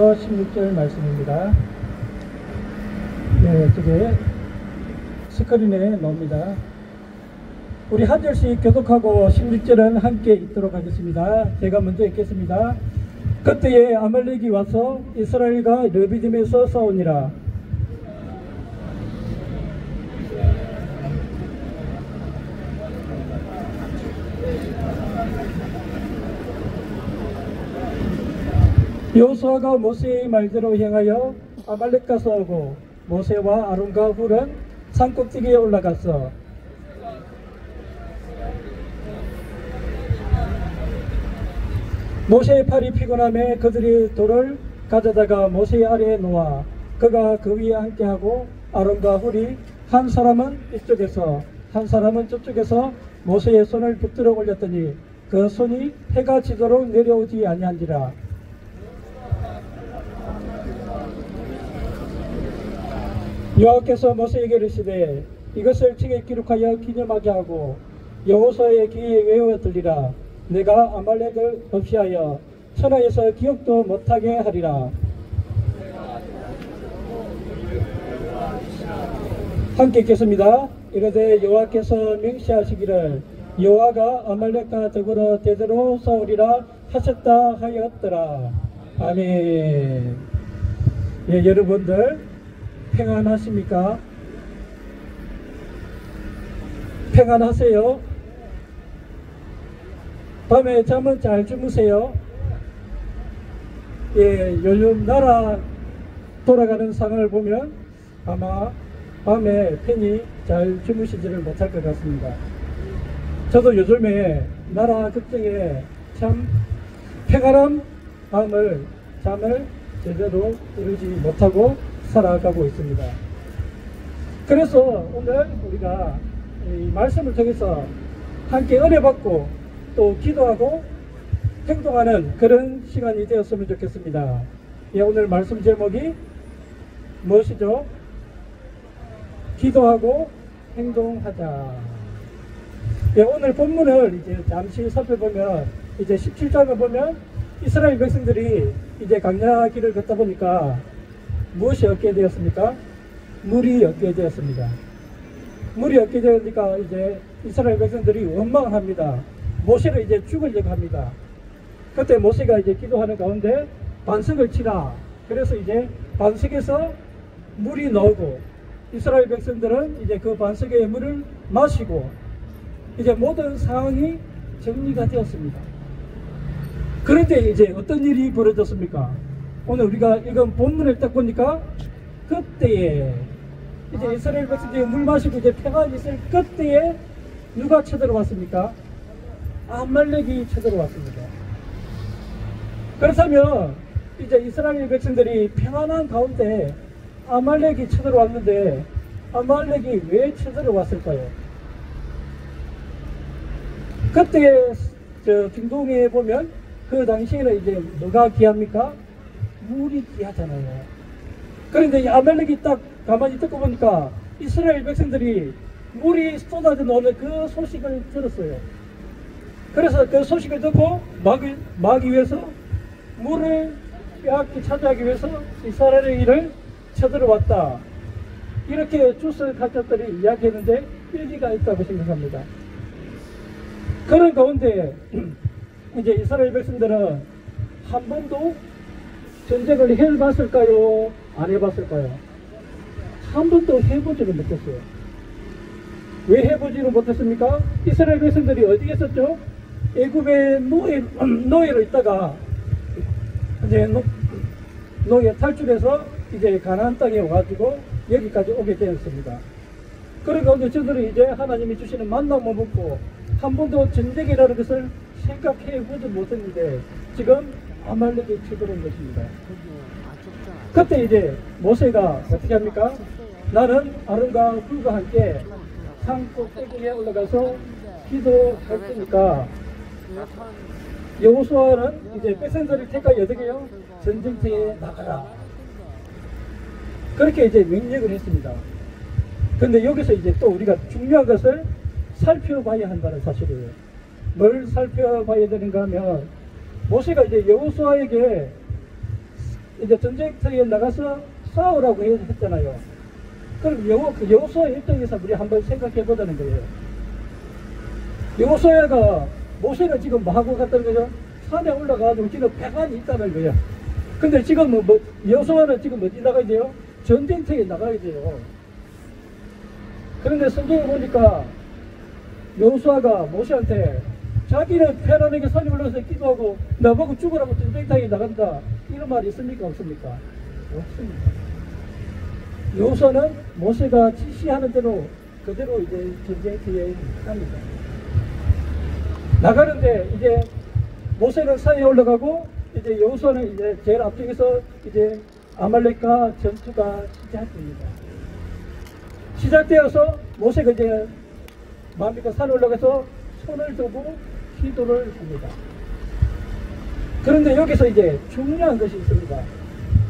16절 말씀입니다. 네, 저게 스크린에 나옵니다. 우리 한 절씩 교독하고 16절은 함께 읽도록 하겠습니다. 제가 먼저 읽겠습니다. 그때에 아말렉이 와서 이스라엘과 르비딤에서 싸우니라. 여호수아가 모세의 말대로 행하여 아말렉과 싸우고 모세와 아론과 훌은 산꼭대기에 올라갔어. 모세의 팔이 피곤함에 그들이 돌을 가져다가 모세의 아래에 놓아 그가 그 위에 앉게하고 아론과 훌이 한 사람은 이쪽에서 한 사람은 저쪽에서 모세의 손을 붙들어 올렸더니 그 손이 해가 지도록 내려오지 아니한지라. 여호와께서 모세에게 이르시되 이것을 책에 기록하여 기념하게 하고 여호수아의 귀에 외워 들리라. 내가 아말렉을 없이하여 천하에서 기억도 못하게 하리라. 함께 읽겠습니다. 이르되 여호와께서 명시하시기를 여호와가 아말렉과 더불어 대대로 싸우리라 하셨다 하였더라. 아멘. 예, 여러분들 평안하십니까? 평안하세요? 밤에 잠은 잘 주무세요? 예, 요즘 나라 돌아가는 상황을 보면 아마 밤에 편히 잘 주무시지를 못할 것 같습니다. 저도 요즘에 나라 걱정에 참 평안한 잠을 제대로 이루지 못하고 살아가고 있습니다. 그래서 오늘 우리가 이 말씀을 통해서 함께 은혜 받고 또 기도하고 행동하는 그런 시간이 되었으면 좋겠습니다. 예, 오늘 말씀 제목이 무엇이죠? 기도하고 행동하자. 예, 오늘 본문을 이제 잠시 살펴보면 이제 17장을 보면 이스라엘 백성들이 이제 광야 길을 걷다 보니까 무엇이 얻게 되었습니까? 물이 얻게 되었습니다. 물이 얻게 되니까 이제 이스라엘 백성들이 원망을 합니다. 모세를 이제 죽으려고 합니다. 그때 모세가 이제 기도하는 가운데 반석을 치라. 그래서 이제 반석에서 물이 나오고 이스라엘 백성들은 이제 그 반석의 물을 마시고 이제 모든 상황이 정리가 되었습니다. 그런데 이제 어떤 일이 벌어졌습니까? 오늘 우리가 이건 본문을 딱 보니까 그때에 이제 이스라엘 백성들이 물 마시고 이제 평안이 있을 그때에 누가 쳐들어왔습니까? 아말렉이 쳐들어왔습니다. 그렇다면 이제 이스라엘 백성들이 평안한 가운데 아말렉이 쳐들어왔는데 아말렉이 왜 쳐들어왔을까요? 그때 저 중동에 보면 그 당시에는 이제 뭐가 귀합니까? 물이 귀하잖아요. 그런데 이 아말렉이 딱 가만히 듣고 보니까 이스라엘 백성들이 물이 쏟아져 나오는 그 소식을 들었어요. 그래서 그 소식을 듣고 막기 위해서 물을 빼앗기 차지하기 위해서 이스라엘을 쳐들어왔다. 이렇게 주스 가족들이 이야기했는데 일리가 있다고 생각합니다. 그런 가운데 이제 이스라엘 백성들은 한 번도 전쟁을 해봤을까요? 안 해봤을까요? 한 번도 해보지를 못했어요. 왜 해보지를 못했습니까? 이스라엘 백성들이 어디에 있었죠? 애굽의 노예로 있다가 이제 노예 탈출해서 이제 가나안 땅에 와가지고 여기까지 오게 되었습니다. 그런 가운데 저들은 이제 하나님이 주시는 만남을 먹고 한 번도 전쟁이라는 것을 생각해 보지 못했는데 지금 아말렉이 쳐들어온 것입니다. 그때 이제 모세가 어떻게 합니까? 나는 아론과 훌과 함께 산 꼭대기에 올라가서 기도할 테니까 여호수아는 이제 백성들을 택하여 어떻게 해요? 전쟁터에 나가라. 그렇게 이제 명령을 했습니다. 그런데 여기서 이제 또 우리가 중요한 것을 살펴봐야 한다는 사실이에요. 뭘 살펴봐야 되는가 하면 모세가 이제 여호수아에게 이제 전쟁터에 나가서 싸우라고 했잖아요. 그럼 여호수아 입장에서 우리 한번 생각해 보자는 거예요. 여호수아가 모세가 지금 뭐 하고 갔다는 거죠? 산에 올라가가지고 지금 배관이 있다는 거예요. 근데 지금 여호수아는 지금 어디 나가야 돼요? 전쟁터에 나가야 돼요. 그런데 성경에 보니까 여호수아가 모세한테 자기는 편안하게 산에 올라가서 기도하고 나보고 죽으라고 전쟁터에 나간다, 이런 말이 있습니까? 없습니까? 없습니다. 여호수아는 모세가 지시하는 대로 그대로 이제 전쟁터에 갑니다. 나가는데 이제 모세는 산에 올라가고 이제 여호수아는 이제 제일 앞쪽에서 이제 아말렉과 전투가 시작됩니다. 시작되어서 모세가 이제 뭡니까? 산에 올라가서 손을 들고 기도를 합니다. 그런데 여기서 이제 중요한 것이 있습니다.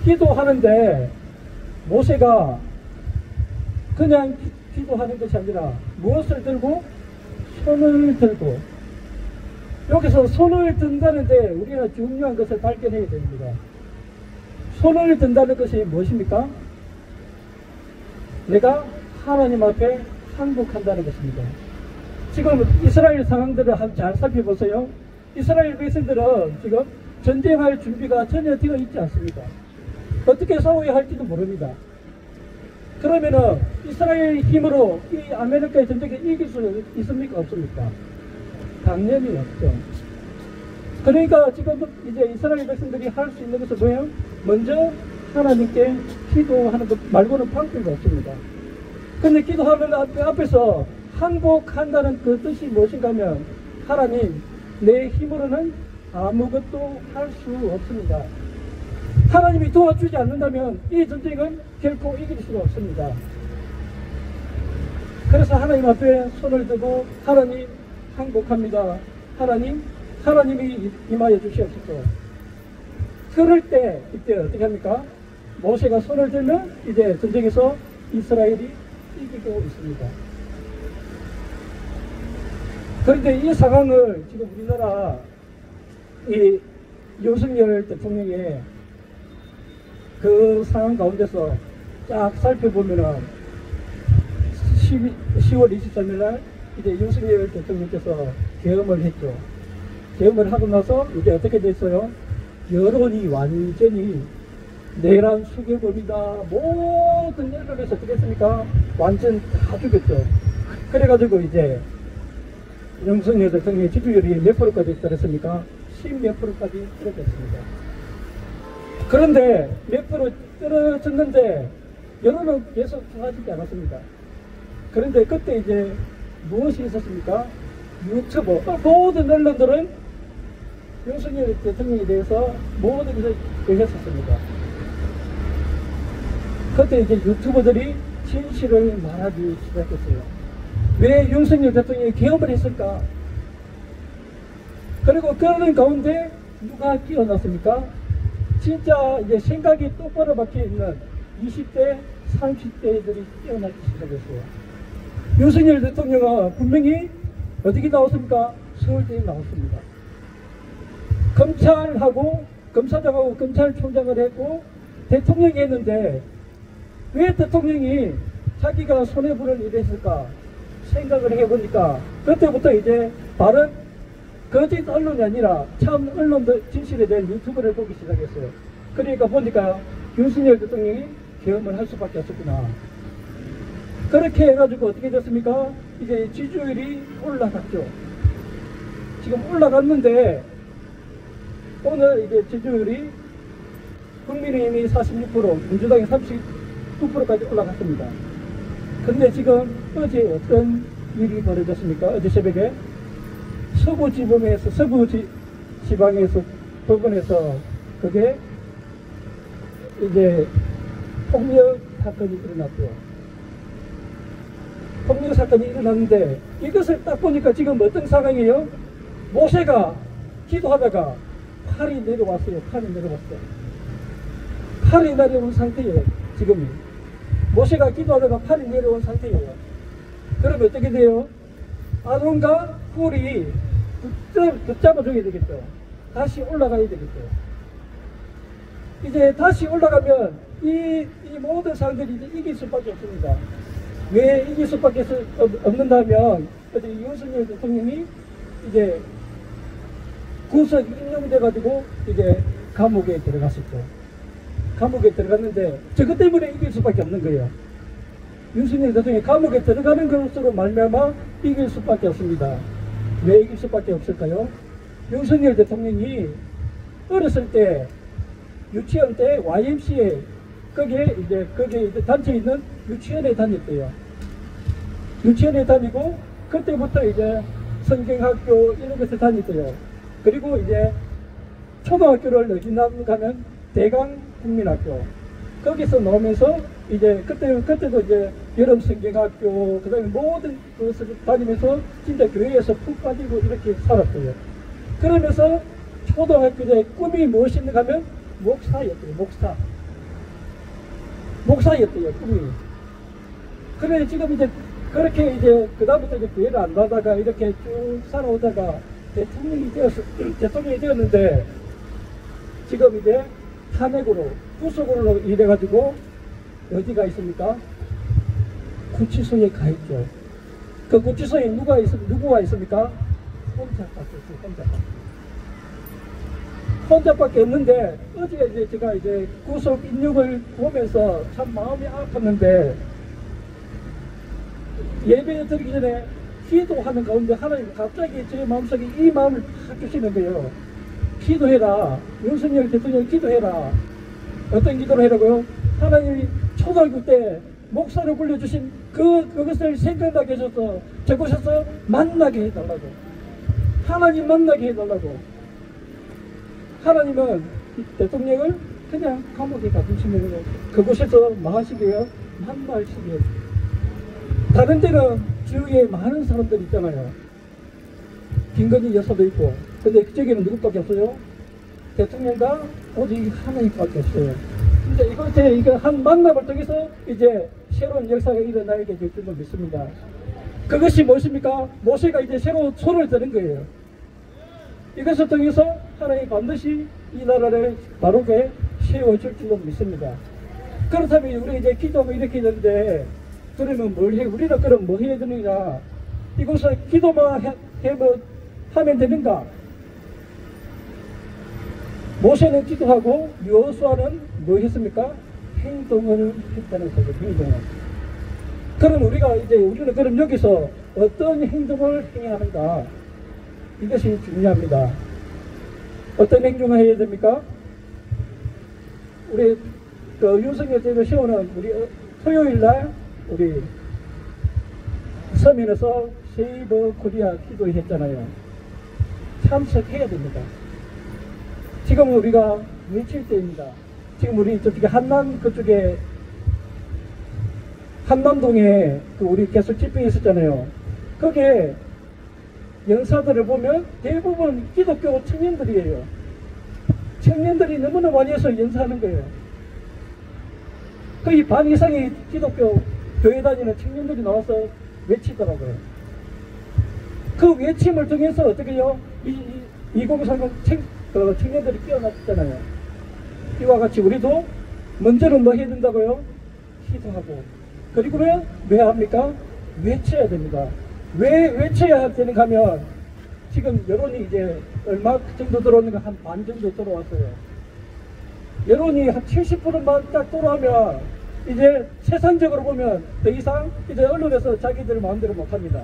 기도하는데 모세가 그냥 기도하는 것이 아니라 무엇을 들고? 손을 들고. 여기서 손을 든다는데 우리가 중요한 것을 발견해야 됩니다. 손을 든다는 것이 무엇입니까? 내가 하나님 앞에 항복한다는 것입니다. 지금 이스라엘 상황들을 잘 살펴보세요. 이스라엘 백성들은 지금 전쟁할 준비가 전혀 되어 있지 않습니다. 어떻게 싸워야 할지도 모릅니다. 그러면은 이스라엘 힘으로 이 아메리카의 전쟁에 이길 수 있습니까? 없습니까? 당연히 없죠. 그러니까 지금 이제 이스라엘 백성들이 할 수 있는 것은 뭐예요? 먼저 하나님께 기도하는 것 말고는 방법이 없습니다. 근데 기도하는 앞에서 항복한다는 그 뜻이 무엇인가 하면 하나님, 내 힘으로는 아무것도 할 수 없습니다. 하나님이 도와주지 않는다면 이 전쟁은 결코 이길 수가 없습니다. 그래서 하나님 앞에 손을 들고 하나님 항복합니다. 하나님이 임하여 주시옵소서. 그럴 때 이때 어떻게 합니까? 모세가 손을 들면 이제 전쟁에서 이스라엘이 이기고 있습니다. 그런데 이 상황을 지금 우리나라 이 윤석열 대통령의 그 상황 가운데서 쫙 살펴보면은 10월 23일 날 이제 윤석열 대통령께서 계엄을 했죠. 계엄을 하고 나서 이제 어떻게 됐어요? 여론이 완전히 내란 수괴범이다. 모든 여론에서 어떻게 했습니까? 완전 다 죽였죠. 그래가지고 이제 윤석열 대통령의 지지율이 몇 프로까지 떨어졌습니까? 10몇 프로까지 떨어졌습니다. 그런데 몇 프로 떨어졌는데 여론은 계속 좋아지지 않았습니다. 그런데 그때 이제 무엇이 있었습니까? 유튜브, 모든 언론들은 윤석열 대통령에 대해서 모든 것을 얘기했었습니다. 그때 이제 유튜버들이 진실을 말하기 시작했어요. 왜 윤석열 대통령이 계엄을 했을까? 그리고 그런 가운데 누가 끼어났습니까? 진짜 이제 생각이 똑바로 박혀 있는 20대, 30대들이 뛰어나기 시작했어요. 윤석열 대통령은 분명히 어떻게 나왔습니까? 서울대에 나왔습니다. 검사장하고 검찰총장을 했고 대통령이 했는데 왜 대통령이 자기가 손해보는 일을 했을까 생각을 해보니까 그때부터 이제 바른 거짓 언론이 아니라 참 언론들 진실에 대한 유튜브를 보기 시작했어요. 그러니까 보니까 윤석열 대통령이 계엄을 할 수밖에 없었구나. 그렇게 해가지고 어떻게 됐습니까? 이제 지지율이 올라갔죠. 지금 올라갔는데 오늘 이제 지지율이 국민의힘이 46%, 민주당이 39%까지 올라갔습니다. 근데 지금 어제 어떤 일이 벌어졌습니까? 어제 새벽에 서부지방에서 법원에서 그게 이제 폭력 사건이 일어났죠. 폭력 사건이 일어났는데 이것을 딱 보니까 지금 어떤 상황이에요? 모세가 기도하다가 팔이 내려왔어요. 팔이 내려온 상태예요. 지금 모세가 기도하다가 팔이 내려온 상태예요. 그러면 어떻게 돼요? 아론과 훌이 붙잡아줘야 되겠죠. 다시 올라가야 되겠죠. 이제 다시 올라가면 이 모든 사람들이 이제 이길 수밖에 없습니다. 왜 이길 수밖에 없는다면 어제 윤석열 대통령이 이제 구속 인용돼 가지고 이제 감옥에 들어갔었죠. 감옥에 들어갔는데 저것 때문에 이길 수밖에 없는 거예요. 윤석열 대통령이 감옥에 들어가는 것으로 말미암아 이길 수밖에 없습니다. 왜 이길 수밖에 없을까요? 윤석열 대통령이 어렸을 때 유치원 때 YMCA 거기에 이제 단체 있는 유치원에 다녔대요. 유치원에 다니고 그때부터 이제 성경학교 이런 것을 다녔대요. 그리고 이제 초등학교를 어디나 가면 대강국민학교 거기서 나오면서 이제 그때도 이제 여름 성경학교 그다음에 모든 것을 다니면서 진짜 교회에서 푹 빠지고 이렇게 살았어요. 그러면서 초등학교 때 꿈이 무엇인가 하면 목사였대요. 목사였대요. 꿈이. 그래 지금 이제 그렇게 이제 그다음부터 이제 교회를 안 가다가 이렇게 쭉 살아오다가 대통령이 되었는데 지금 이제 탄핵으로 구속으로 이래가지고 어디가 있습니까? 구치소에 가 있죠. 그 구치소에 누가 있습니까? 혼자밖에 없는데 어제 이제 제가 이제 구속 인육을 보면서 참 마음이 아팠는데 예배에 드리기 전에 기도하는 가운데 하나님 갑자기 제 마음속에 이 마음을 팍 주시는 거예요. 기도해라. 윤석열 대통령 기도해라. 어떤 기도를 해라고요? 하나님이 초등학교 때 목사로 불려주신 그것을 생각나게 해줘서 저곳에서 만나게 해달라고. 하나님 만나게 해달라고. 하나님은 대통령을 그냥 감옥에 가두시면 그곳에서 뭐 하시게요? 만나시게요. 다른 데는 주위에 많은 사람들 있잖아요. 김건희 여사도 있고. 근데 그쪽에는 누구밖에 없어요? 대통령과 오직 하나님밖에 없어요. 이제 이거 한 만남을 통해서 이제 새로운 역사가 일어나게 될 줄로 믿습니다. 그것이 무엇입니까? 모세가 이제 새로운 손을 드는 거예요. 이것을 통해서 하나님이 반드시 이 나라를 바르게 세워줄 줄로 믿습니다. 그렇다면 우리 이제 기도하고 이렇게 되는데 그러면 뭘 해? 우리는 그럼 뭐 해야 되느냐? 이곳을 기도만 하면 되는가? 모세는 기도하고 여호수아는 뭐 했습니까? 행동을 했다는 거죠. 행동을. 그럼 우리는 그럼 여기서 어떤 행동을 해야 하는가? 이것이 중요합니다. 어떤 행동을 해야 됩니까? 우리 윤석열 대통령 세우는 우리 토요일날 우리 서면에서 세이버 코리아 기도했잖아요. 참석해야 됩니다. 지금 우리가 며칠 때입니다. 지금 우리 저쪽에 그쪽에 한남동에 우리 계속 집회 있었잖아요. 거기에 연사들을 보면 대부분 기독교 청년들이에요. 청년들이 너무나 많이 해서 연사하는 거예요. 거의 반 이상이 기독교 교회 다니는 청년들이 나와서 외치더라고요. 그 외침을 통해서 어떻게 해요? 2030 청년들이 깨어났잖아요. 이와 같이 우리도 먼저는 뭐 해야 된다고요? 기도하고. 그리고 왜 합니까? 외쳐야 됩니다. 왜 외쳐야 되는가 하면 지금 여론이 이제 얼마 정도 들어오는가 한 반 정도 들어왔어요. 여론이 한 70%만 딱 돌아오면 이제 세상적으로 보면 더 이상 이제 언론에서 자기들 마음대로 못합니다.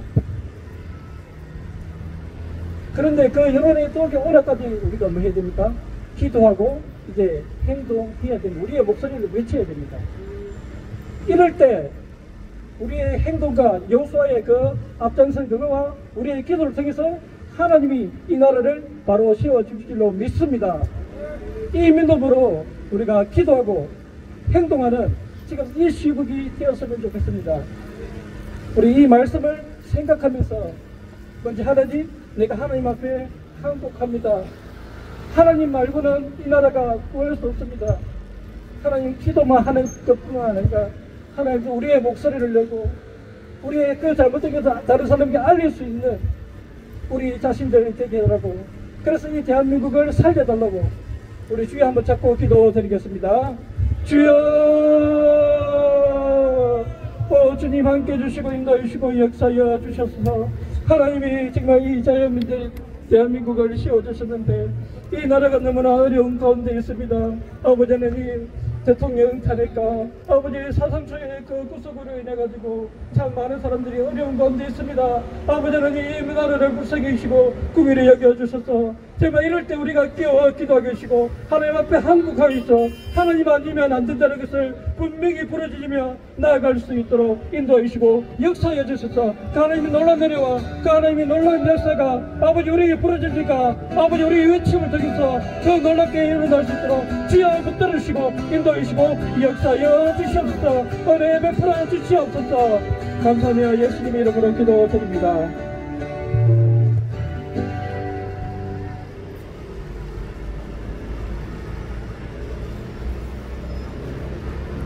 그런데 그 여론이 또 오래까지 우리가 뭐 해야 됩니까? 기도하고 이제 행동해야 됩니다. 우리의 목소리를 외쳐야 됩니다. 이럴 때 우리의 행동과 여호수아의 그 앞장선 그거와 우리의 기도를 통해서 하나님이 이 나라를 바로 세워줄 줄로 믿습니다. 이 믿음으로 우리가 기도하고 행동하는 지금 이 시국이 되었으면 좋겠습니다. 우리 이 말씀을 생각하면서 먼저 하나님, 내가 하나님 앞에 항복합니다. 하나님 말고는 이 나라가 구할 수 없습니다. 하나님 기도만 하는 것뿐만 아니라 하나님 우리의 목소리를 내고 우리의 그 잘못된 것을 다른 사람에게 알릴 수 있는 우리 자신들이 되게 하라고, 그래서 이 대한민국을 살려달라고 우리 주여 한번 잡고 기도드리겠습니다. 주여, 주님 함께 해주시고 인도해주시고 역사하여 주셨소서. 하나님이 정말 이 자연민들 대한민국을 씌워주셨는데 이 나라가 너무나 어려운 가운데 있습니다. 아버지 하나님, 대통령 탄핵과 아버지 사상초의 그 구속으로 인해 가지고 참 많은 사람들이 어려운 가운데 있습니다. 아버지 하나님, 이 나라를 불쌍히 여기시고 국위를 여겨주셔서 정말 이럴 때 우리가 깨어 기도하게 하시고 하나님 앞에 한국하게 있어 하나님 아니면 안 된다는 것을 분명히 부르짖으며 나아갈 수 있도록 인도해 주시고 역사해 주셔서 그 하나님이 놀라 내려와 그 하나님이 놀라운 역사가 아버지 우리에게 부르짖으니까 아버지 우리의 외침을 통해서 더 놀랍게 일어날 수 있도록 주여 붙들어 주시고 인도해 주시고 역사하여 주시옵소서. 은혜 베풀어 주시옵소서. 감사하며 예수님의 이름으로 기도드립니다.